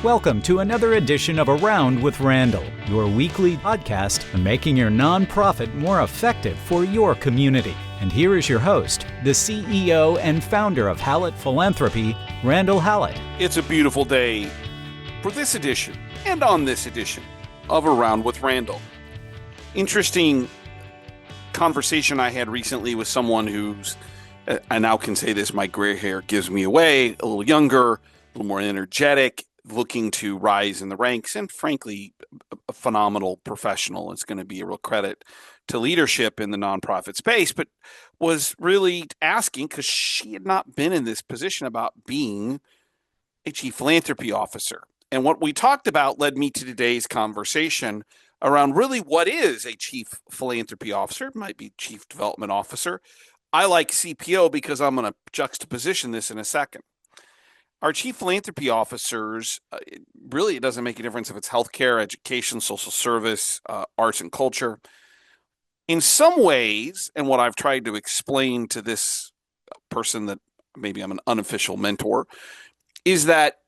Welcome to another edition of Around with Randall, your weekly podcast on making your nonprofit more effective for your community. And here is your host, the CEO and founder of Hallett Philanthropy, Randall Hallett. It's a beautiful day for this edition and on this edition of Around with Randall. Interesting conversation I had recently with someone who's, I now can say this, my gray hair gives me away, a little younger, a little more energetic, looking to rise in the ranks, and frankly, a phenomenal professional. It's going to be a real credit to leadership in the nonprofit space, but was really asking, because she had not been in this position, about being a chief philanthropy officer. And what we talked about led me to today's conversation around really what is a chief philanthropy officer. It might be chief development officer. I like CPO because I'm going to juxtaposition this in a second. Our chief philanthropy officers, it doesn't make a difference if it's healthcare, education, social service, arts and culture. In some ways, and what I've tried to explain to this person that maybe I'm an unofficial mentor, is that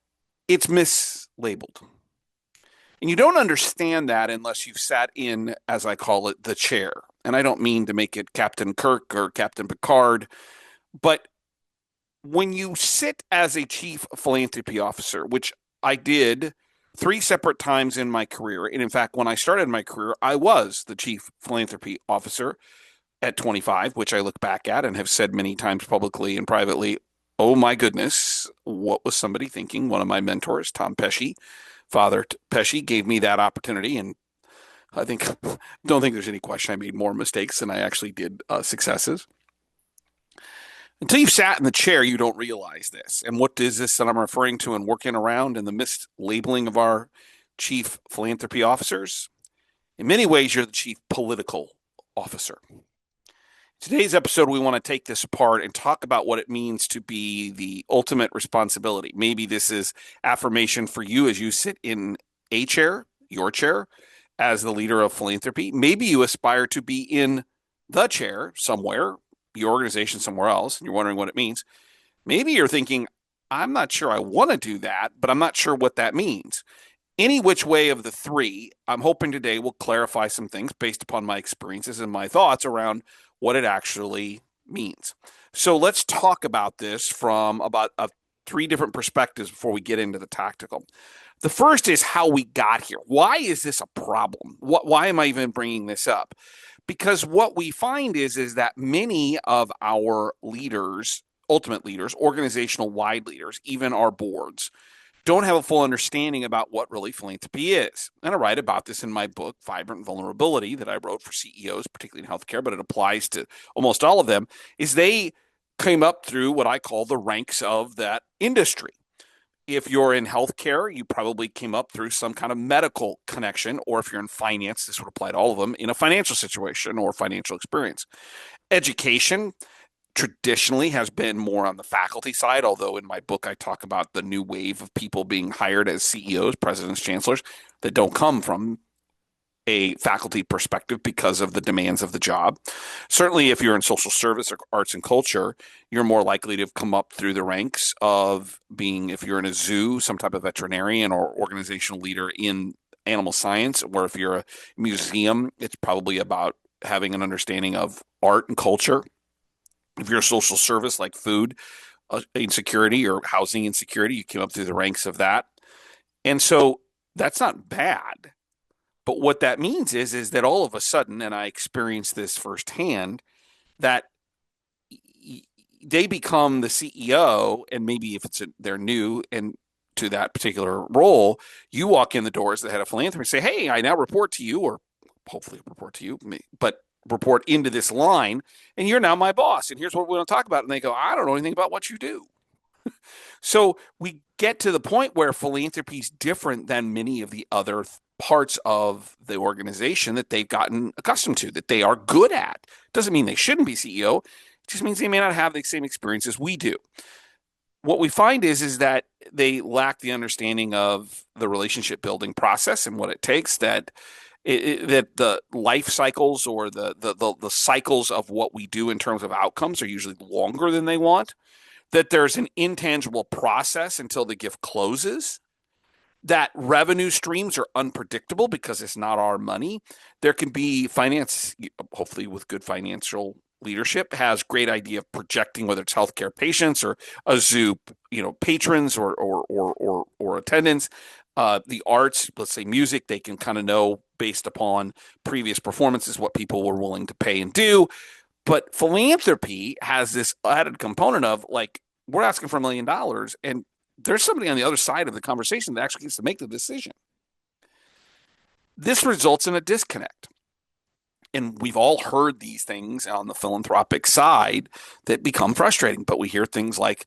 it's mislabeled. And you don't understand that unless you've sat in, as I call it, the chair. And I don't mean to make it Captain Kirk or Captain Picard, but when you sit as a chief philanthropy officer, which I did 3 separate times in my career, and in fact, when I started my career, I was the chief philanthropy officer at 25, which I look back at and have said many times publicly and privately, oh my goodness, what was somebody thinking? One of my mentors, Tom Pesci, Father Pesci, gave me that opportunity, and I don't think there's any question I made more mistakes than I actually did successes. Until you've sat in the chair, you don't realize this. And what is this that I'm referring to and working around in the mislabeling of our chief philanthropy officers? In many ways, you're the chief political officer. Today's episode, we want to take this apart and talk about what it means to be the ultimate responsibility. Maybe this is affirmation for you as you sit in a chair, your chair, as the leader of philanthropy. Maybe you aspire to be in the chair somewhere, your organization somewhere else, and you're wondering what it means. Maybe you're thinking, I'm not sure I want to do that, but I'm not sure what that means. Any which way of the three, I'm hoping today will clarify some things based upon my experiences and my thoughts around what it actually means. So let's talk about this from about 3 different perspectives before we get into the tactical. The first is how we got here. Why is this a problem? Why am I even bringing this up? Because what we find is that many of our leaders, ultimate leaders, organizational-wide leaders, even our boards, don't have a full understanding about what really philanthropy is. And I write about this in my book, Vibrant Vulnerability, that I wrote for CEOs, particularly in healthcare, but it applies to almost all of them, is they came up through what I call the ranks of that industry. If you're in healthcare, you probably came up through some kind of medical connection, or if you're in finance, this would apply to all of them, in a financial situation or financial experience. Education traditionally has been more on the faculty side, although in my book I talk about the new wave of people being hired as CEOs, presidents, chancellors, that don't come from a faculty perspective because of the demands of the job. Certainly, if you're in social service or arts and culture, you're more likely to have come up through the ranks of being, if you're in a zoo, some type of veterinarian or organizational leader in animal science, or if you're a museum, it's probably about having an understanding of art and culture. If you're a social service like food insecurity or housing insecurity, you came up through the ranks of that. And so that's not bad. But what that means is that all of a sudden, and I experienced this firsthand, that they become the CEO, and maybe if they're new and to that particular role, you walk in the door as the head of philanthropy and say, hey, I now report to you, or hopefully report to you, but report into this line, and you're now my boss, and here's what we want to talk about. And they go, I don't know anything about what you do. So we get to the point where philanthropy is different than many of the other parts of the organization that they've gotten accustomed to, that they are good at. Doesn't mean they shouldn't be CEO. It just means they may not have the same experience as we do. What we find is that they lack the understanding of the relationship building process and what it takes, that the life cycles or the cycles of what we do in terms of outcomes are usually longer than they want, that there's an intangible process until the gift closes, that revenue streams are unpredictable because it's not our money. There can be finance, hopefully with good financial leadership, has great idea of projecting whether it's healthcare patients or a zoo, patrons or attendants. The arts, let's say music, they can kind of know based upon previous performances what people were willing to pay and do. But philanthropy has this added component of like, we're asking for $1 million, and there's somebody on the other side of the conversation that actually gets to make the decision. This results in a disconnect. And we've all heard these things on the philanthropic side that become frustrating, but we hear things like,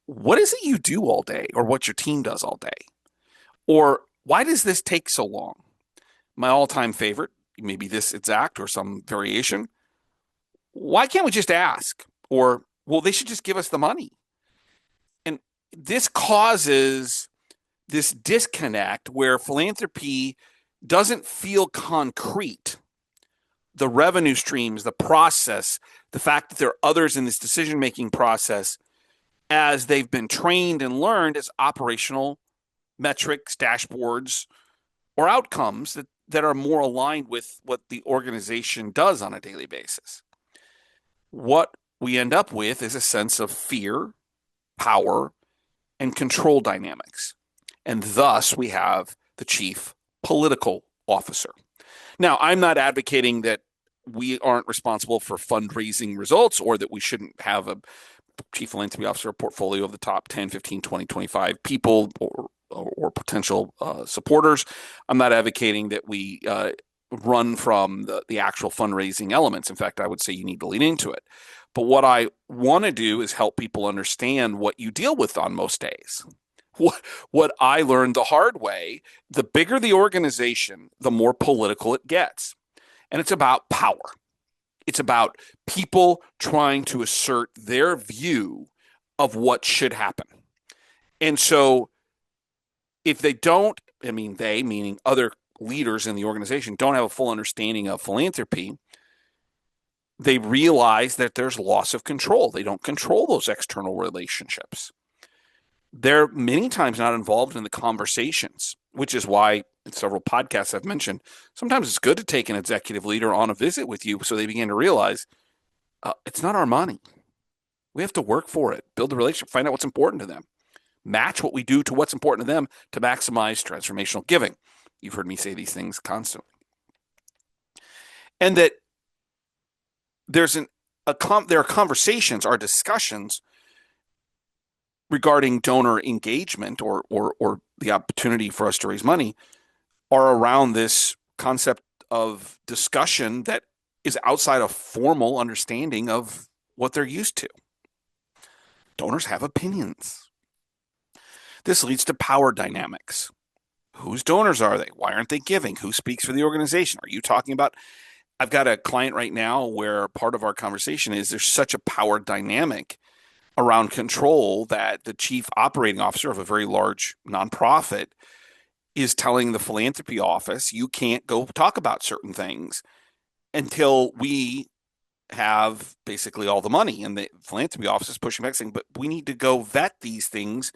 what is it you do all day, or what your team does all day? Or why does this take so long? My all-time favorite, maybe this exact or some variation, why can't we just ask? Or, well, they should just give us the money. And this causes this disconnect where philanthropy doesn't feel concrete. The revenue streams, the process, the fact that there are others in this decision-making process, as they've been trained and learned as operational metrics, dashboards, or outcomes that are more aligned with what the organization does on a daily basis. What we end up with is a sense of fear, power, and control dynamics. And thus we have the chief political officer. Now, I'm not advocating that we aren't responsible for fundraising results or that we shouldn't have a chief philanthropy officer portfolio of the top 10, 15, 20, 25 people or potential supporters. I'm not advocating that we run from the actual fundraising elements. In fact, I would say you need to lean into it. But what I want to do is help people understand what you deal with on most days. What I learned the hard way, the bigger the organization, the more political it gets. And it's about power. It's about people trying to assert their view of what should happen. And so if they don't, they, meaning other leaders in the organization, don't have a full understanding of philanthropy, they realize that there's loss of control. They don't control those external relationships. They're many times not involved in the conversations, which is why in several podcasts I've mentioned, sometimes it's good to take an executive leader on a visit with you so they begin to realize it's not our money. We have to work for it, build the relationship, find out what's important to them, match what we do to what's important to them to maximize transformational giving. You've heard me say these things constantly. And that there are conversations, are discussions regarding donor engagement or the opportunity for us to raise money are around this concept of discussion that is outside of formal understanding of what they're used to. Donors have opinions. This leads to power dynamics. Whose donors are they? Why aren't they giving? Who speaks for the organization? Are you talking about? I've got a client right now where part of our conversation is there's such a power dynamic around control that the chief operating officer of a very large nonprofit is telling the philanthropy office, you can't go talk about certain things until we have basically all the money. And the philanthropy office is pushing back saying, but we need to go vet these things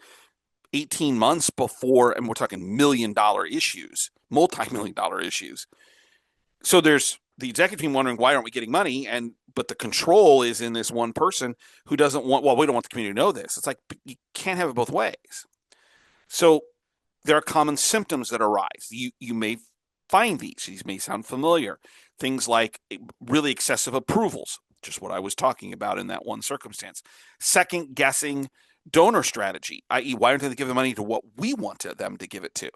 18 months before, and we're talking $1 million issues, multi-million-dollar issues. So there's the executive team wondering, why aren't we getting money? But the control is in this one person who doesn't want, well, we don't want the community to know this. It's like, you can't have it both ways. So there are common symptoms that arise. You may find these may sound familiar. Things like really excessive approvals, just what I was talking about in that one circumstance. Second guessing donor strategy, i.e., why aren't they giving the money to what we want them to give it to?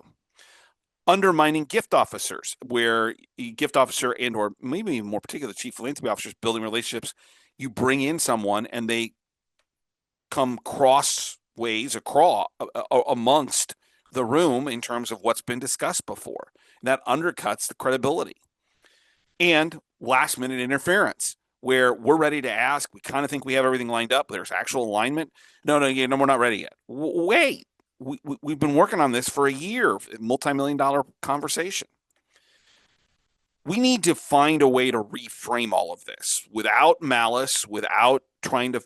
Undermining gift officers, where a gift officer and or maybe more particular chief philanthropy officers building relationships, you bring in someone and they come crossways amongst the room in terms of what's been discussed before. And that undercuts the credibility. And last minute interference, where we're ready to ask, we kind of think we have everything lined up, there's actual alignment. No, we're not ready yet. Wait. We've been working on this for a year, multi-million-dollar conversation. We need to find a way to reframe all of this without malice, without trying to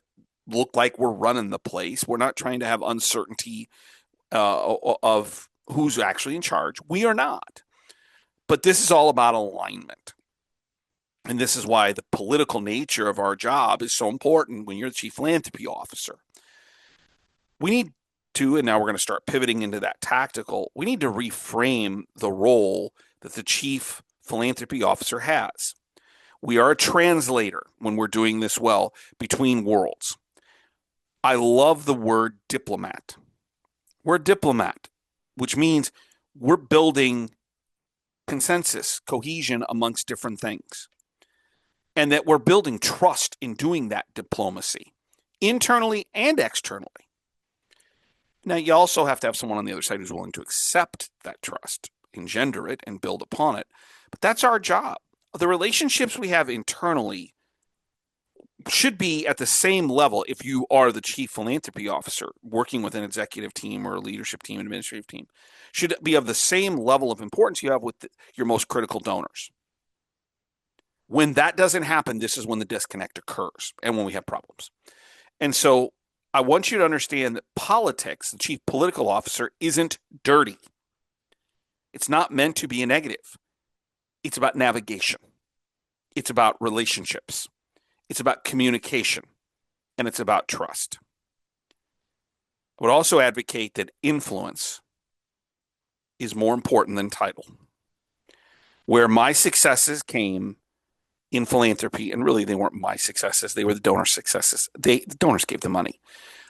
look like we're running the place. We're not trying to have uncertainty of who's actually in charge. We are not. But this is all about alignment. And this is why the political nature of our job is so important when you're the Chief Philanthropy Officer. We need to, and now we're going to start pivoting into that tactical, we need to reframe the role that the Chief Philanthropy Officer has. We are a translator when we're doing this well between worlds. I love the word diplomat. We're a diplomat, which means we're building consensus, cohesion amongst different things, and that we're building trust in doing that diplomacy, internally and externally. Now, you also have to have someone on the other side who's willing to accept that trust, engender it, and build upon it. But that's our job. The relationships we have internally should be at the same level if you are the Chief Philanthropy Officer working with an executive team or a leadership team, an administrative team, should be of the same level of importance you have with your most critical donors. When that doesn't happen, this is when the disconnect occurs and when we have problems. And so I want you to understand that politics, the Chief Political Officer, isn't dirty. It's not meant to be a negative. It's about navigation. It's about relationships. It's about communication. And it's about trust. I would also advocate that influence is more important than title. Where my successes came in philanthropy, and really they weren't my successes, they were the donor successes. The donors gave the money.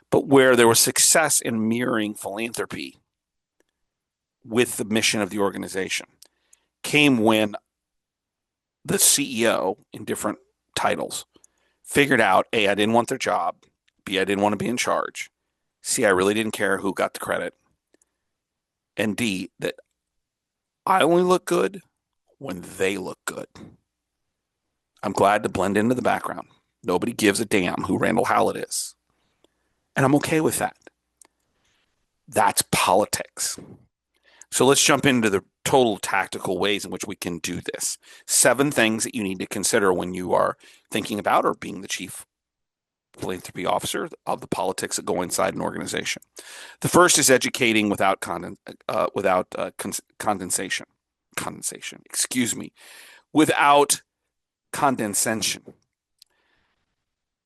But where there was success in mirroring philanthropy with the mission of the organization came when the CEO in different titles figured out, A, I didn't want their job, B, I didn't want to be in charge, C, I really didn't care who got the credit, and D, that I only look good when they look good. I'm glad to blend into the background. Nobody gives a damn who Randall Hallett is. And I'm okay with that. That's politics. So let's jump into the total tactical ways in which we can do this. 7 things that you need to consider when you are thinking about or being the Chief Philanthropy Officer of the politics that go inside an organization. The first is educating without condensation. Without condescension.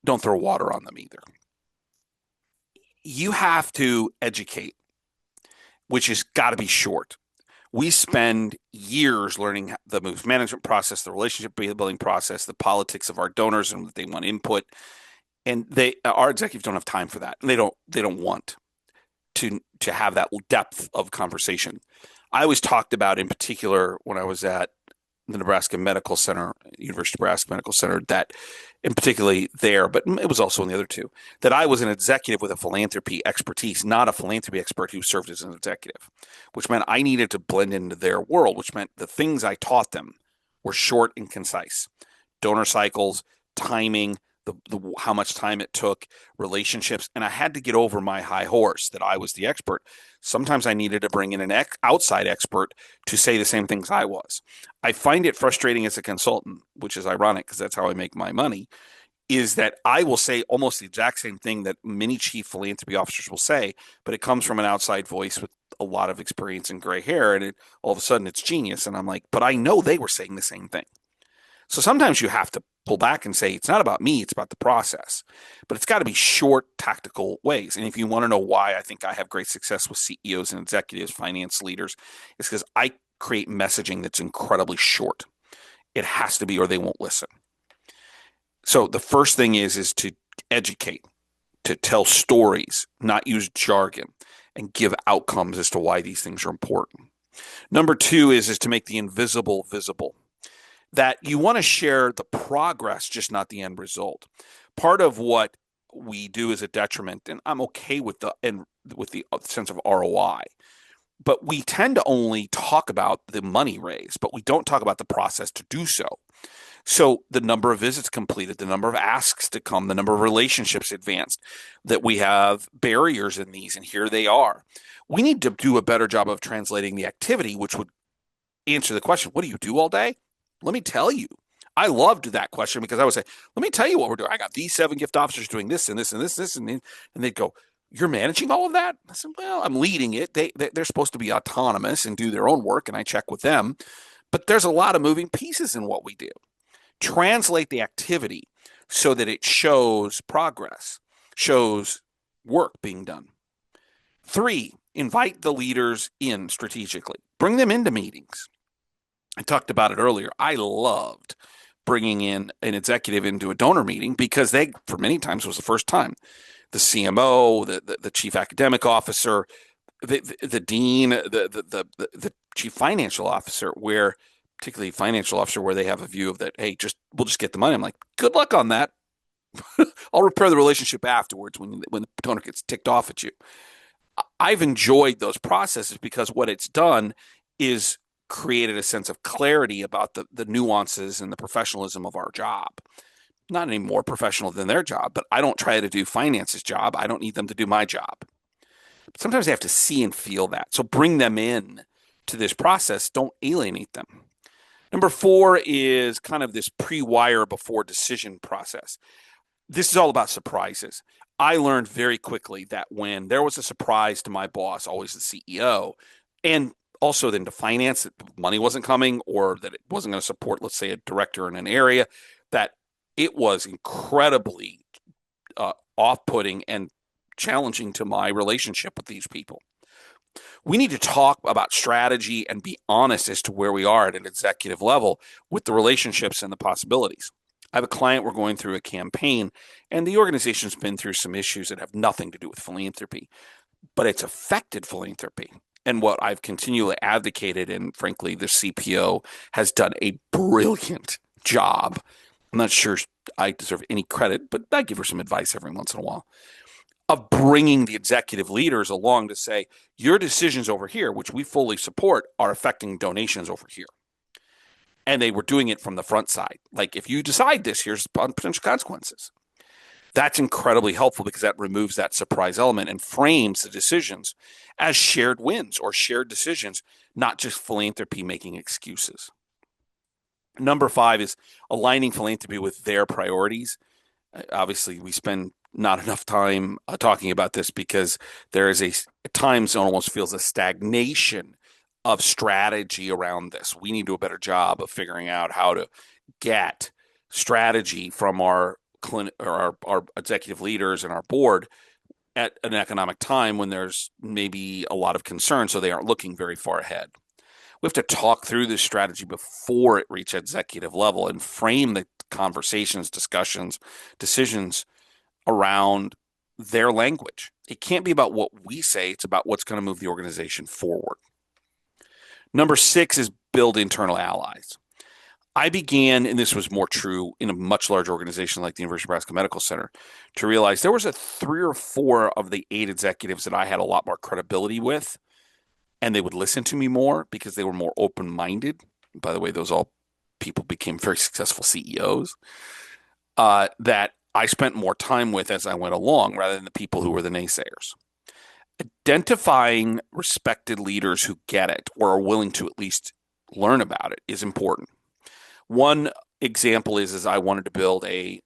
Don't throw water on them either. You have to educate, which has got to be short. We spend years learning the move management process, the relationship building process, the politics of our donors and what they want input. And our executives don't have time for that. And they don't want to have that depth of conversation. I always talked about, in particular, when I was at the Nebraska Medical Center, University of Nebraska Medical Center, that, and particularly there, but it was also in the other two, that I was an executive with a philanthropy expertise, not a philanthropy expert who served as an executive, which meant I needed to blend into their world, which meant the things I taught them were short and concise. Donor cycles, timing, the how much time it took, relationships, and I had to get over my high horse that I was the expert. Sometimes I needed to bring in an outside expert to say the same things I was. I find it frustrating as a consultant, which is ironic because that's how I make my money, is that I will say almost the exact same thing that many Chief Philanthropy Officers will say, but it comes from an outside voice with a lot of experience and gray hair, and all of a sudden it's genius. And I'm like, but I know they were saying the same thing. So sometimes you have to pull back and say, it's not about me, it's about the process. But it's got to be short, tactical ways. And if you want to know why I think I have great success with CEOs and executives, finance leaders, it's because I create messaging that's incredibly short. It has to be, or they won't listen. So the first thing is to educate, to tell stories, not use jargon, and give outcomes as to why these things are important. Number 2 is to make the invisible visible. That you want to share the progress, just not the end result. Part of what we do is a detriment, and I'm okay with the sense of ROI, but we tend to only talk about the money raised, but we don't talk about the process to do so. So the number of visits completed, the number of asks to come, the number of relationships advanced, that we have barriers in these, and here they are. We need to do a better job of translating the activity, which would answer the question, what do you do all day? Let me tell you. I loved that question because I would say, let me tell you what we're doing. I got these 7 gift officers doing this and this and this, and they'd go, you're managing all of that? I said, well, I'm leading it. They're supposed to be autonomous and do their own work, and I check with them. But there's a lot of moving pieces in what we do. Translate the activity so that it shows progress, shows work being done. 3, invite the leaders in strategically. Bring them into meetings. I talked about it earlier. I loved bringing in an executive into a donor meeting because they, for many times, was the first time. The CMO, the chief academic officer, the dean, the chief financial officer, where particularly financial officer, where they have a view of that, hey, we'll just get the money. I'm like, good luck on that. I'll repair the relationship afterwards when the donor gets ticked off at you. I've enjoyed those processes because what it's done is created a sense of clarity about the nuances and the professionalism of our job. Not any more professional than their job, but I don't try to do finance's job. I don't need them to do my job. But sometimes they have to see and feel that. So bring them in to this process. Don't alienate them. Number 4 is kind of this pre-wire before decision process. This is all about surprises. I learned very quickly that when there was a surprise to my boss, always the CEO, and also then to finance, that money wasn't coming or that it wasn't going to support, let's say, a director in an area, that it was incredibly off-putting and challenging to my relationship with these people. We need to talk about strategy and be honest as to where we are at an executive level with the relationships and the possibilities. I have a client, we're going through a campaign, and the organization's been through some issues that have nothing to do with philanthropy, but it's affected philanthropy. And what I've continually advocated, and frankly, the CPO has done a brilliant job. I'm not sure I deserve any credit, but I give her some advice every once in a while, of bringing the executive leaders along to say, your decisions over here, which we fully support, are affecting donations over here. And they were doing it from the front side. Like, if you decide this, here's potential consequences. That's incredibly helpful because that removes that surprise element and frames the decisions as shared wins or shared decisions, not just philanthropy making excuses. Number 5 is aligning philanthropy with their priorities. Obviously, we spend not enough time talking about this because there is at times it almost feels a stagnation of strategy around this. We need to do a better job of figuring out how to get strategy from our executive leaders and our board at an economic time when there's maybe a lot of concern, so they aren't looking very far ahead. We have to talk through this strategy before it reaches executive level and frame the conversations, discussions, decisions around their language. It can't be about what we say. It's about what's going to move the organization forward. Number 6 is build internal allies. I began, and this was more true in a much larger organization like the University of Nebraska Medical Center, to realize there was 3 or 4 of the 8 executives that I had a lot more credibility with, and they would listen to me more because they were more open-minded. By the way, those all people became very successful CEOs, that I spent more time with as I went along rather than the people who were the naysayers. Identifying respected leaders who get it or are willing to at least learn about it is important. One example is I wanted to build a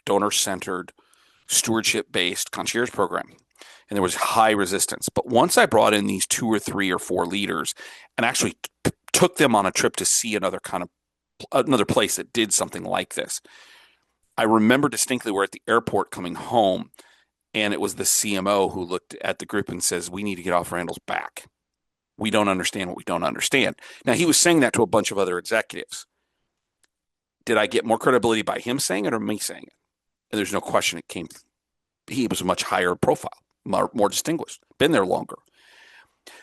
donor-centered, stewardship-based concierge program, and there was high resistance. But once I brought in these 2 or 3 or 4 leaders and actually took them on a trip to see another place that did something like this, I remember distinctly we're at the airport coming home, and it was the CMO who looked at the group and says, we need to get off Randall's back. We don't understand what we don't understand. Now, he was saying that to a bunch of other executives. Did I get more credibility by him saying it or me saying it? And there's no question he was a much higher profile, more distinguished, been there longer.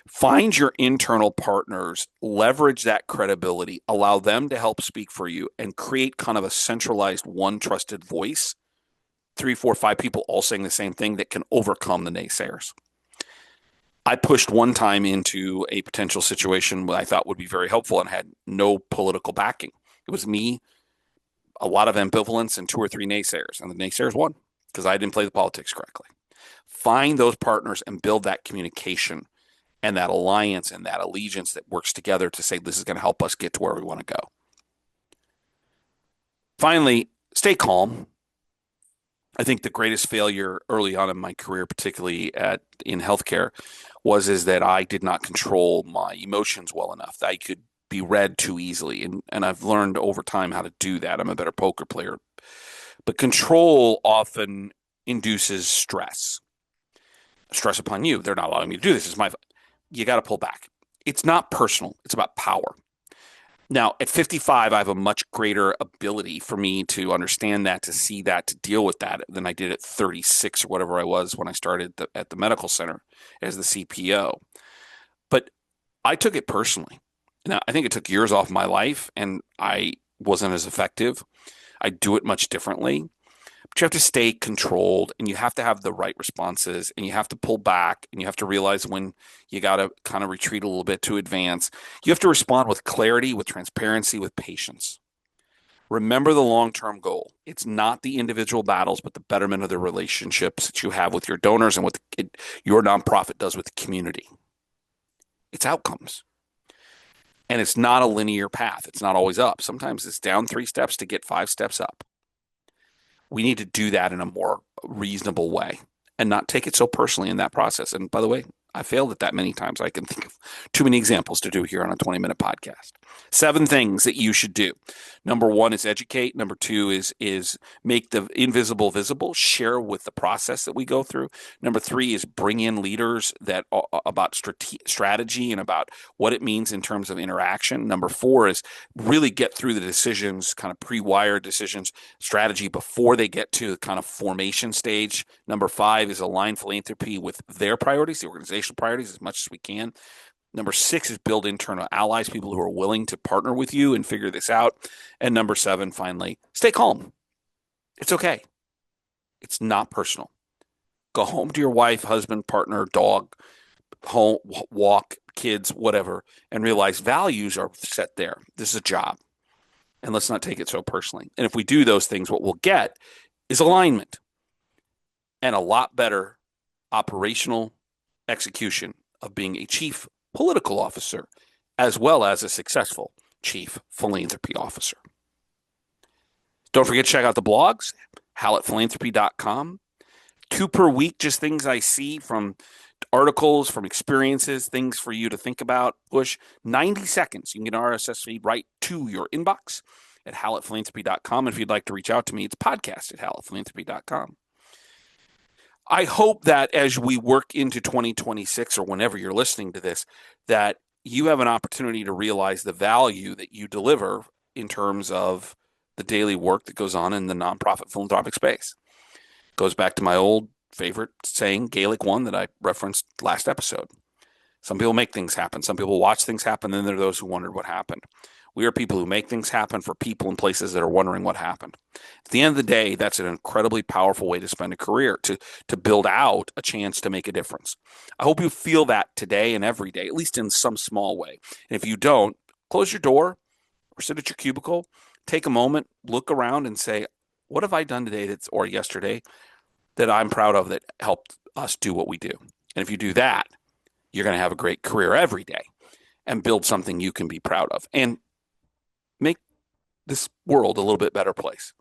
Find your internal partners, leverage that credibility, allow them to help speak for you, and create kind of a centralized one trusted voice, 3, 4, 5 people all saying the same thing that can overcome the naysayers. I pushed one time into a potential situation that I thought would be very helpful and had no political backing. It was me, a lot of ambivalence, and 2 or 3 naysayers, and the naysayers won because I didn't play the politics correctly. Find those partners and build that communication and that alliance and that allegiance that works together to say this is going to help us get to where we want to go. Finally, stay calm. I think the greatest failure early on in my career, particularly in healthcare, is that I did not control my emotions well enough. I could be read too easily, and I've learned over time how to do that. I'm a better poker player, but control often induces stress upon you. They're not allowing me to do this. You got to pull back. It's not personal. It's about power. Now, at 55, I have a much greater ability for me to understand that, to see that, to deal with that than I did at 36 or whatever I was when I started at the medical center as the CPO. But I took it personally. Now, I think it took years off my life, and I wasn't as effective. I do it much differently. But you have to stay controlled, and you have to have the right responses, and you have to pull back, and you have to realize when you got to kind of retreat a little bit to advance. You have to respond with clarity, with transparency, with patience. Remember the long-term goal. It's not the individual battles, but the betterment of the relationships that you have with your donors and what your nonprofit does with the community. It's outcomes. And it's not a linear path. It's not always up. Sometimes it's down 3 steps to get 5 steps up. We need to do that in a more reasonable way and not take it so personally in that process. And by the way, I failed at that many times. I can think of too many examples to do here on a 20-minute podcast. 7 things that you should do. Number 1 is educate. Number 2 is make the invisible visible, share with the process that we go through. Number 3 is bring in leaders that about strategy and about what it means in terms of interaction. Number 4 is really get through the decisions, kind of pre-wired decisions, strategy before they get to the kind of formation stage. Number 5 is align philanthropy with their priorities, the organizational priorities, as much as we can. Number 6 is build internal allies, people who are willing to partner with you and figure this out. And number 7, finally, stay calm. It's okay. It's not personal. Go home to your wife, husband, partner, dog, home, walk, kids, whatever, and realize values are set there. This is a job. And let's not take it so personally. And if we do those things, what we'll get is alignment and a lot better operational execution of being a chief political officer, as well as a successful chief philanthropy officer. Don't forget to check out the blogs, hallettphilanthropy.com. 2 per week, just things I see from articles, from experiences, things for you to think about. Push 90 seconds. You can get an RSS feed right to your inbox at hallettphilanthropy.com. And if you'd like to reach out to me, it's podcast at hallettphilanthropy.com. I hope that as we work into 2026 or whenever you're listening to this, that you have an opportunity to realize the value that you deliver in terms of the daily work that goes on in the nonprofit philanthropic space. It goes back to my old favorite saying, Gaelic one, that I referenced last episode. Some people make things happen. Some people watch things happen. Then there are those who wondered what happened. We are people who make things happen for people in places that are wondering what happened. At the end of the day, that's an incredibly powerful way to spend a career, to build out a chance to make a difference. I hope you feel that today and every day, at least in some small way. And if you don't, close your door or sit at your cubicle, take a moment, look around and say, what have I done today or yesterday that I'm proud of that helped us do what we do? And if you do that, you're going to have a great career every day and build something you can be proud of and make this world a little bit better place.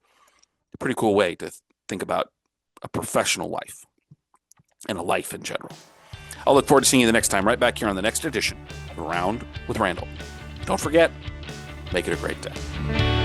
A pretty cool way to think about a professional life and a life in general. I'll look forward to seeing you the next time, right back here on the next edition of Around with Randall. Don't forget, make it a great day.